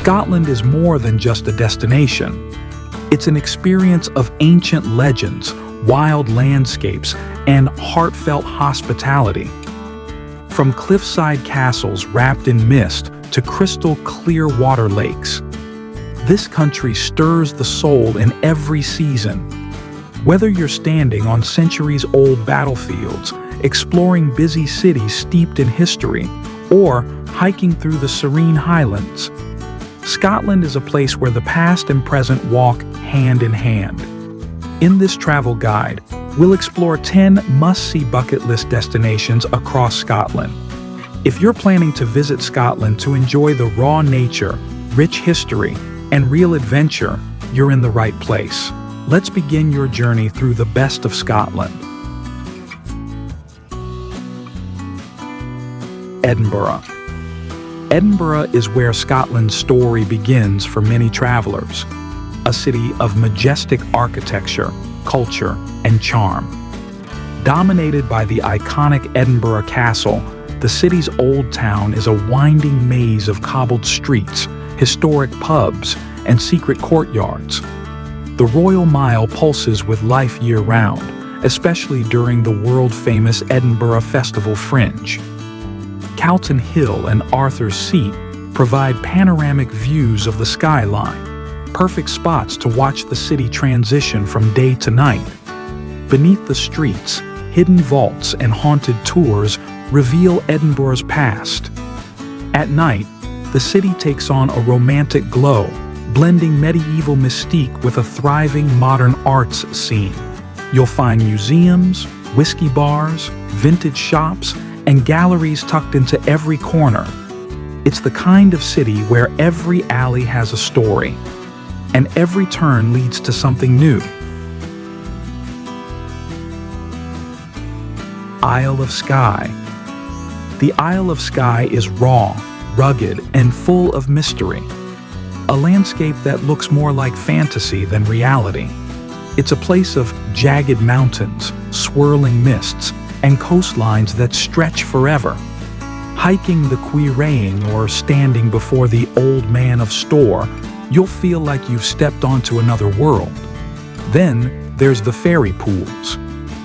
Scotland is more than just a destination. It's an experience of ancient legends, wild landscapes, and heartfelt hospitality. From cliffside castles wrapped in mist to crystal-clear water lakes, this country stirs the soul in every season. Whether you're standing on centuries-old battlefields, exploring busy cities steeped in history, or hiking through the serene Highlands, Scotland is a place where the past and present walk hand in hand. In this travel guide, we'll explore 10 must-see bucket list destinations across Scotland. If you're planning to visit Scotland to enjoy the raw nature, rich history, and real adventure, you're in the right place. Let's begin your journey through the best of Scotland. Edinburgh. Edinburgh is where Scotland's story begins for many travelers. A city of majestic architecture, culture, and charm. Dominated by the iconic Edinburgh Castle, the city's old town is a winding maze of cobbled streets, historic pubs, and secret courtyards. The Royal Mile pulses with life year-round, especially during the world-famous Edinburgh Festival Fringe. Calton Hill and Arthur's Seat provide panoramic views of the skyline, perfect spots to watch the city transition from day to night. Beneath the streets, hidden vaults and haunted tours reveal Edinburgh's past. At night, the city takes on a romantic glow, blending medieval mystique with a thriving modern arts scene. You'll find museums, whiskey bars, vintage shops, and galleries tucked into every corner. It's the kind of city where every alley has a story, and every turn leads to something new. Isle of Skye. The Isle of Skye is raw, rugged, and full of mystery. A landscape that looks more like fantasy than reality. It's a place of jagged mountains, swirling mists, and coastlines that stretch forever. Hiking the Quiraing or standing before the Old Man of Storr, you'll feel like you've stepped onto another world. Then there's the fairy pools,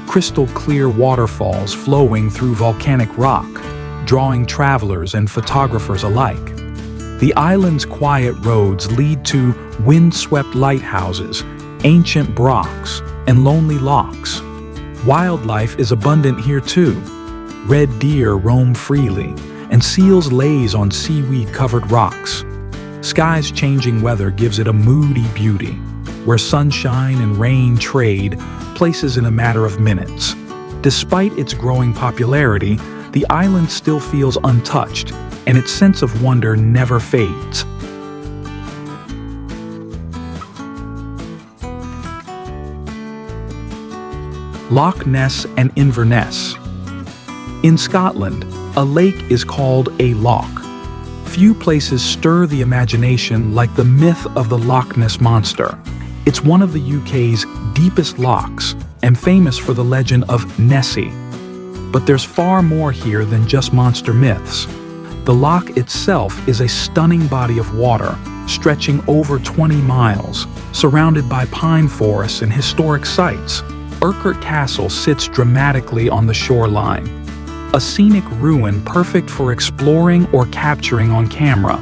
crystal clear waterfalls flowing through volcanic rock, drawing travelers and photographers alike. The island's quiet roads lead to wind-swept lighthouses, ancient brocks, and lonely lochs. Wildlife is abundant here too. Red deer roam freely, and seals laze on seaweed-covered rocks. Skye's changing weather gives it a moody beauty, where sunshine and rain trade places in a matter of minutes. Despite its growing popularity, the island still feels untouched, and its sense of wonder never fades. Loch Ness and Inverness. In Scotland, a lake is called a loch. Few places stir the imagination like the myth of the Loch Ness Monster. It's one of the UK's deepest lochs and famous for the legend of Nessie. But there's far more here than just monster myths. The loch itself is a stunning body of water, stretching over 20 miles, surrounded by pine forests and historic sites. Urquhart Castle sits dramatically on the shoreline, a scenic ruin perfect for exploring or capturing on camera.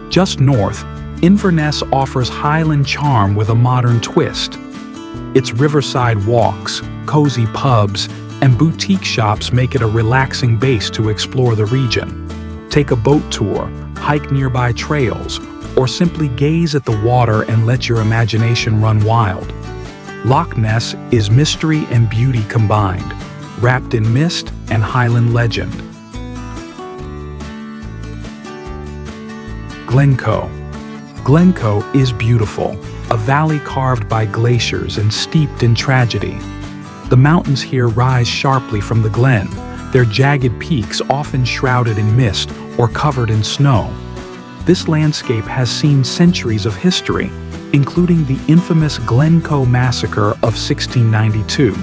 Just north, Inverness offers Highland charm with a modern twist. Its riverside walks, cozy pubs, and boutique shops make it a relaxing base to explore the region. Take a boat tour, hike nearby trails, or simply gaze at the water and let your imagination run wild. Loch Ness is mystery and beauty combined, wrapped in mist and Highland legend. Glencoe. Glencoe is beautiful, a valley carved by glaciers and steeped in tragedy. The mountains here rise sharply from the glen, their jagged peaks often shrouded in mist or covered in snow. This landscape has seen centuries of history, including the infamous Glencoe massacre of 1692.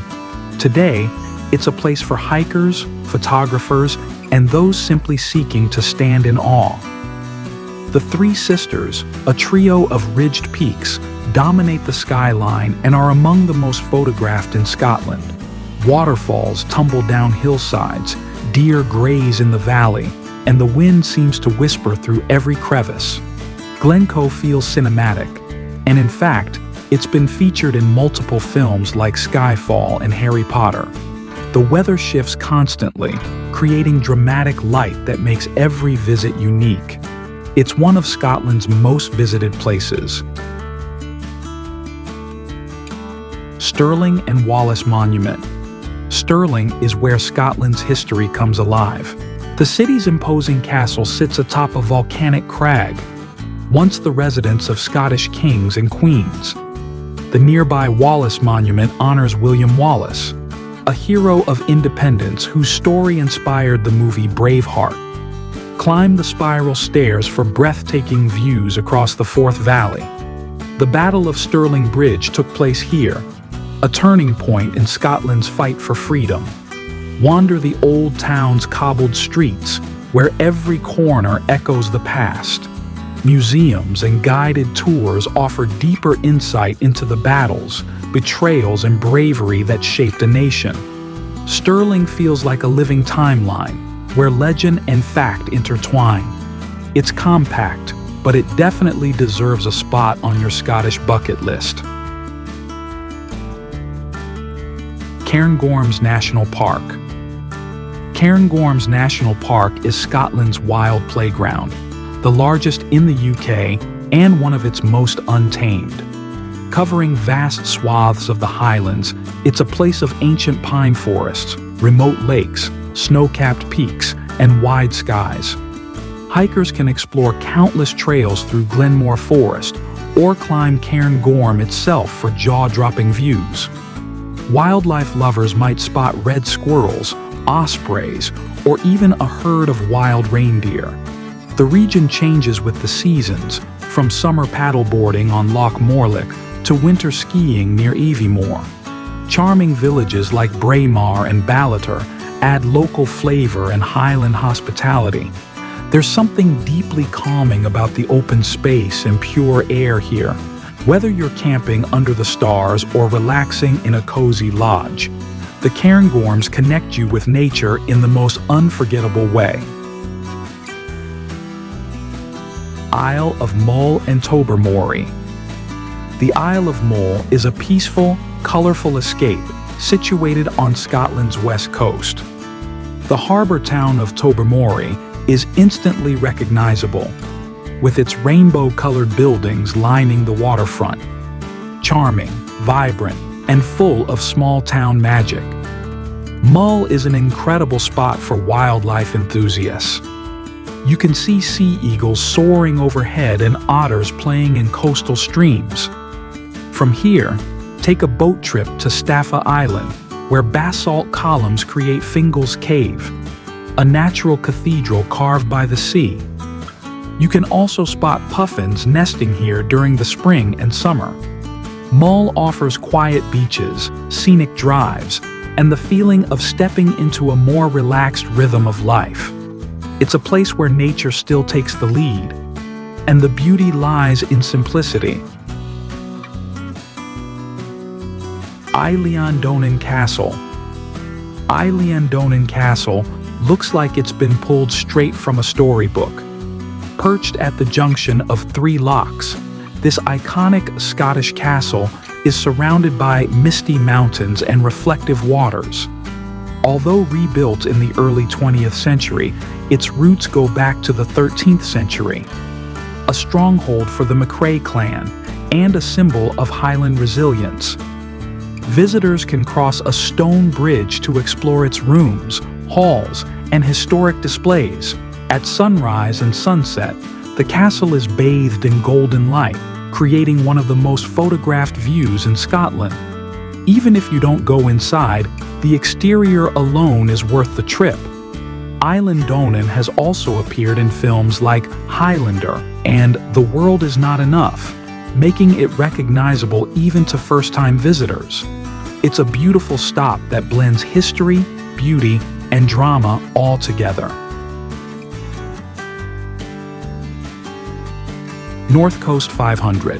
Today, it's a place for hikers, photographers, and those simply seeking to stand in awe. The Three Sisters, a trio of ridged peaks, dominate the skyline and are among the most photographed in Scotland. Waterfalls tumble down hillsides, deer graze in the valley, and the wind seems to whisper through every crevice. Glencoe feels cinematic, and in fact, it's been featured in multiple films like Skyfall and Harry Potter. The weather shifts constantly, creating dramatic light that makes every visit unique. It's one of Scotland's most visited places. Stirling and Wallace Monument. Stirling is where Scotland's history comes alive. The city's imposing castle sits atop a volcanic crag, once the residence of Scottish kings and queens. The nearby Wallace Monument honors William Wallace, a hero of independence whose story inspired the movie Braveheart. Climb the spiral stairs for breathtaking views across the Forth Valley. The Battle of Stirling Bridge took place here, a turning point in Scotland's fight for freedom. Wander the old town's cobbled streets, where every corner echoes the past. Museums and guided tours offer deeper insight into the battles, betrayals, and bravery that shaped a nation. Stirling feels like a living timeline, where legend and fact intertwine. It's compact, but it definitely deserves a spot on your Scottish bucket list. Cairngorms National Park. Cairngorms National Park is Scotland's wild playground, the largest in the UK and one of its most untamed. Covering vast swaths of the Highlands, it's a place of ancient pine forests, remote lakes, snow-capped peaks, and wide skies. Hikers can explore countless trails through Glenmore Forest or climb Cairngorm itself for jaw-dropping views. Wildlife lovers might spot red squirrels, ospreys, or even a herd of wild reindeer. The region changes with the seasons, from summer paddleboarding on Loch to winter skiing near Evemore. Charming villages like Braemar and Ballater add local flavor and Highland hospitality. There's something deeply calming about the open space and pure air here, whether you're camping under the stars or relaxing in a cozy lodge. The Cairngorms connect you with nature in the most unforgettable way. Isle of Mull and Tobermory. The Isle of Mull is a peaceful, colorful escape situated on Scotland's west coast. The harbour town of Tobermory is instantly recognizable, with its rainbow-colored buildings lining the waterfront. Charming, vibrant, and full of small-town magic. Mull is an incredible spot for wildlife enthusiasts. You can see sea eagles soaring overhead and otters playing in coastal streams. From here, take a boat trip to Staffa Island, where basalt columns create Fingal's Cave, a natural cathedral carved by the sea. You can also spot puffins nesting here during the spring and summer. Mull offers quiet beaches, scenic drives, and the feeling of stepping into a more relaxed rhythm of life. It's a place where nature still takes the lead, and the beauty lies in simplicity. Eilean Donan Castle. Eilean Donan Castle looks like it's been pulled straight from a storybook. Perched at the junction of three lochs, this iconic Scottish castle is surrounded by misty mountains and reflective waters. Although rebuilt in the early 20th century, its roots go back to the 13th century. A stronghold for the MacRae clan and a symbol of Highland resilience. Visitors can cross a stone bridge to explore its rooms, halls, and historic displays. At sunrise and sunset, the castle is bathed in golden light, creating one of the most photographed views in Scotland. Even if you don't go inside, the exterior alone is worth the trip. Eilean Donan has also appeared in films like Highlander and The World Is Not Enough, making it recognizable even to first-time visitors. It's a beautiful stop that blends history, beauty, and drama all together. North Coast 500.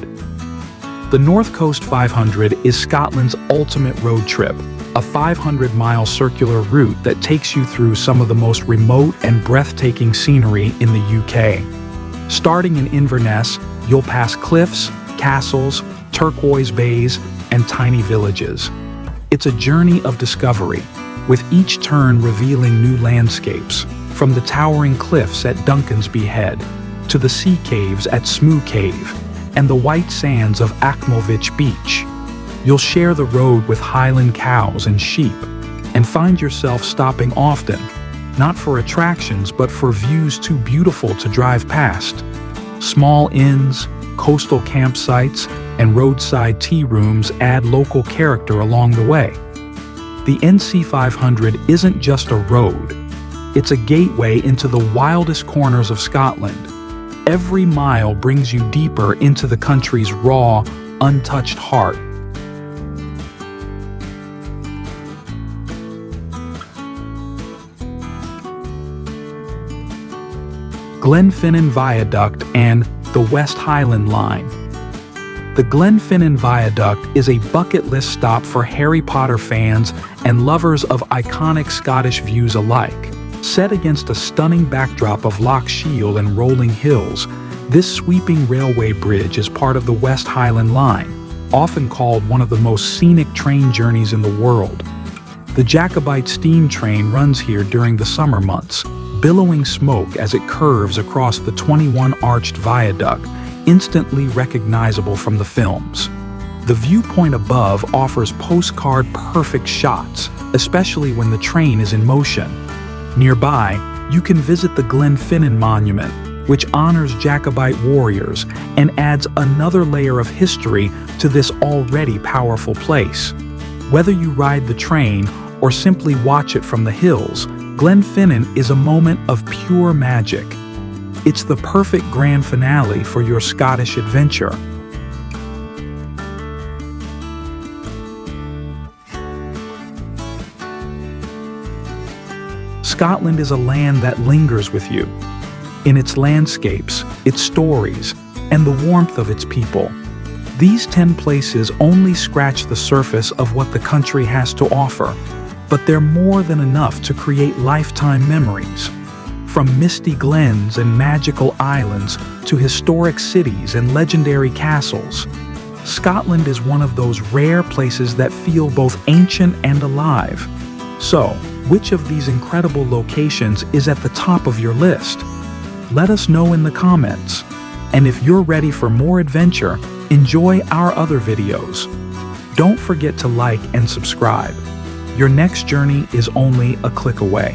The North Coast 500 is Scotland's ultimate road trip, a 500-mile circular route that takes you through some of the most remote and breathtaking scenery in the UK. Starting in Inverness, you'll pass cliffs, castles, turquoise bays, and tiny villages. It's a journey of discovery, with each turn revealing new landscapes, from the towering cliffs at Duncansby Head to the sea caves at Smoo Cave and the white sands of Akmovich Beach. You'll share the road with Highland cows and sheep, and find yourself stopping often, not for attractions but for views too beautiful to drive past. Small inns, coastal campsites, and roadside tea rooms add local character along the way. The NC 500 isn't just a road, it's a gateway into the wildest corners of Scotland. Every mile brings you deeper into the country's raw, untouched heart. Glenfinnan Viaduct and the West Highland Line. The Glenfinnan Viaduct is a bucket list stop for Harry Potter fans and lovers of iconic Scottish views alike. Set against a stunning backdrop of Loch and rolling hills, this sweeping railway bridge is part of the West Highland Line, often called one of the most scenic train journeys in the world. The Jacobite steam train runs here during the summer months, billowing smoke as it curves across the 21-arched viaduct, instantly recognizable from the films. The viewpoint above offers postcard-perfect shots, especially when the train is in motion. Nearby, you can visit the Glenfinnan Monument, which honors Jacobite warriors and adds another layer of history to this already powerful place. Whether you ride the train or simply watch it from the hills, Glenfinnan is a moment of pure magic. It's the perfect grand finale for your Scottish adventure. Scotland is a land that lingers with you, in its landscapes, its stories, and the warmth of its people. These 10 places only scratch the surface of what the country has to offer, but they're more than enough to create lifetime memories. From misty glens and magical islands to historic cities and legendary castles, Scotland is one of those rare places that feel both ancient and alive. So, which of these incredible locations is at the top of your list? Let us know in the comments. And if you're ready for more adventure, enjoy our other videos. Don't forget to like and subscribe. Your next journey is only a click away.